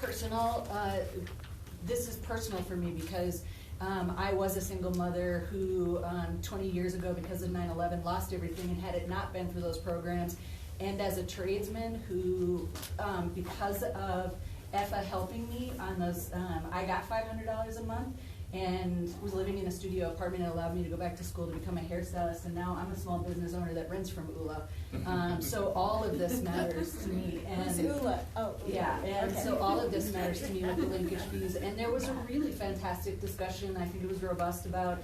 Personal, this is personal for me because I was a single mother who 20 years ago, because of 9/11, lost everything, and had it not been for those programs, and as a tradesman who, because of EFA helping me on those, I got $500 a month and was living in a studio apartment. It allowed me to go back to school to become a hairstylist, and now I'm a small business owner that rents from ULA. So all of this matters to me. Who's ULA? Oh, yeah, and okay. So all of this matters to me with the linkage fees. And there was a really fantastic discussion, I think it was robust, about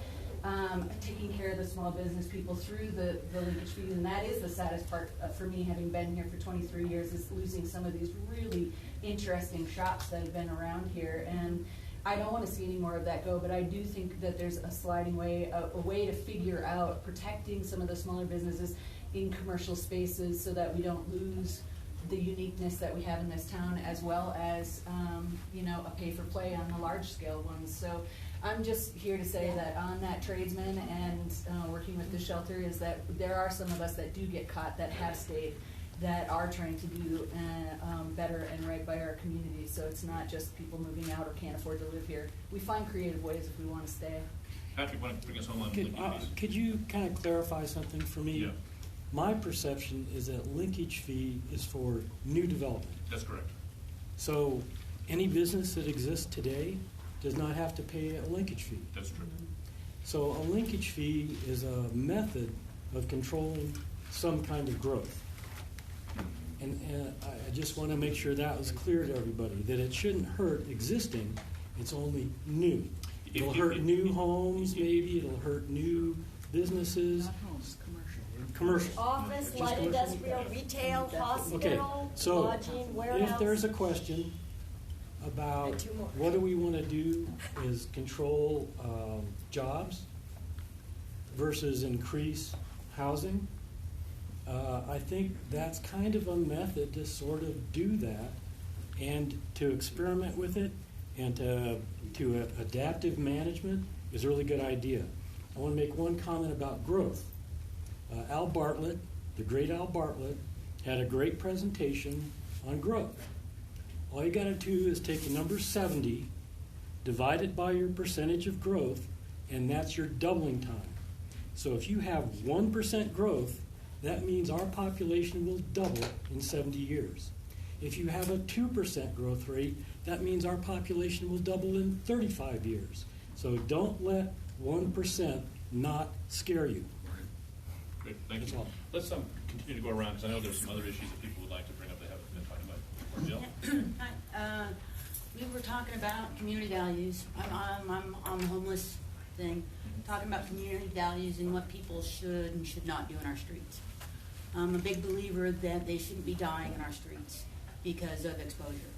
taking care of the small business people through the linkage fees. And that is the saddest part for me, having been here for 23 years, is losing some of these really interesting shops that have been around here. And I don't want to see any more of that go, but I do think that there's a sliding way, a way to figure out protecting some of the smaller businesses in commercial spaces so that we don't lose the uniqueness that we have in this town, as well as, a pay-for-play on the large-scale ones. So I'm just here to say that on that tradesman and working with the shelter is that there are some of us that do get caught that have stayed, that are trying to do better and right by our community. So it's not just people moving out or can't afford to live here. We find creative ways if we want to stay. Patrick, want to bring us home on could you kind of clarify something for me? Yeah. My perception is that linkage fee is for new development. That's correct. So any business that exists today does not have to pay a linkage fee. That's true. So a linkage fee is a method of controlling some kind of growth. And I just want to make sure that was clear to everybody, that it shouldn't hurt existing, it's only new. It'll hurt new homes, maybe, it'll hurt new businesses. Not homes, Commercial. Office, Just light commercial. industrial, retail, hospital, Okay, so lodging, warehouse. if there's a question about what do we want to do is control jobs versus increase housing, I think that's kind of a method to sort of do that and to experiment with it, and to adaptive management is a really good idea. I want to make one comment about growth. Al Bartlett, the great Al Bartlett, had a great presentation on growth. All you got to do is take the number 70, divide it by your percentage of growth, and that's your doubling time. So if you have 1% growth, that means our population will double in 70 years. If you have a 2% growth rate, that means our population will double in 35 years. So don't let 1% not scare you. Great, thank That's you. all. Let's continue to go around, because I know there's some other issues that people would like to bring up they haven't been talking about. Jill? Hi. We were talking about community values. I'm on the homeless thing, talking about community values and what people should and should not do in our streets. I'm a big believer that they shouldn't be dying in our streets because of exposure.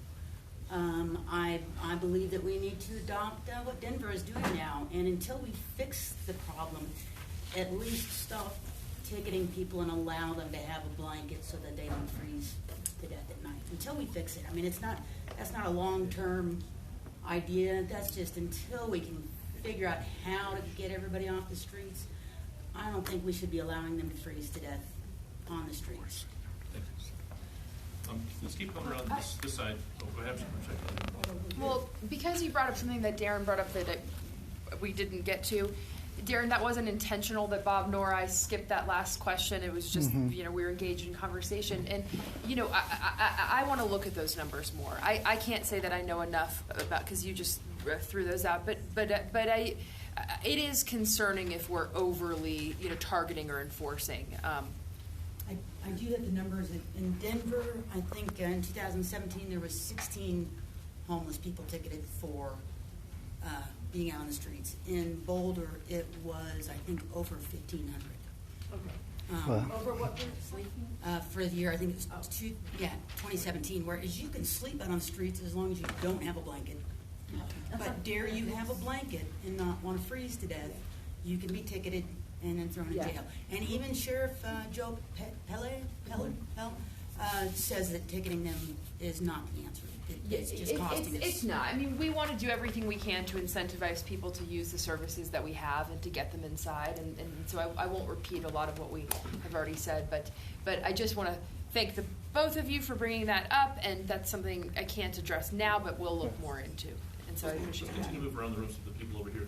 I believe that we need to adopt what Denver is doing now, and until we fix the problem, at least stop ticketing people and allow them to have a blanket so that they don't freeze to death at night. Until we fix it. I mean, that's not a long-term idea. That's just until we can figure out how to get everybody off the streets. I don't think we should be allowing them to freeze to death on the streets. Let's keep going around this side. Oh, go ahead. Well, because you brought up something that Darren brought up that we didn't get to, Darren, that wasn't intentional that Bob nor I skipped that last question. It was just, we were engaged in conversation. And, I want to look at those numbers more. I can't say that I know enough about, because you just threw those out. But it is concerning if we're overly, targeting or enforcing. I do have the numbers. In Denver, I think in 2017 there was 16 homeless people ticketed for being out on the streets. In Boulder, it was, I think, over 1,500. Okay. Over what period? For the year, I think it was 2017, whereas you can sleep out on the streets as long as you don't have a blanket. But dare you have a blanket and not want to freeze to death, you can be ticketed and then thrown in jail. And even Sheriff Joe Pelle says that ticketing them is not the answer. It's just costing us. It's not. I mean, we want to do everything we can to incentivize people to use the services that we have and to get them inside. And so I won't repeat a lot of what we have already said, but I just want to thank the both of you for bringing that up, and that's something I can't address now, but we'll look more into. And so I appreciate I'm just that. gonna move around the room so the people over here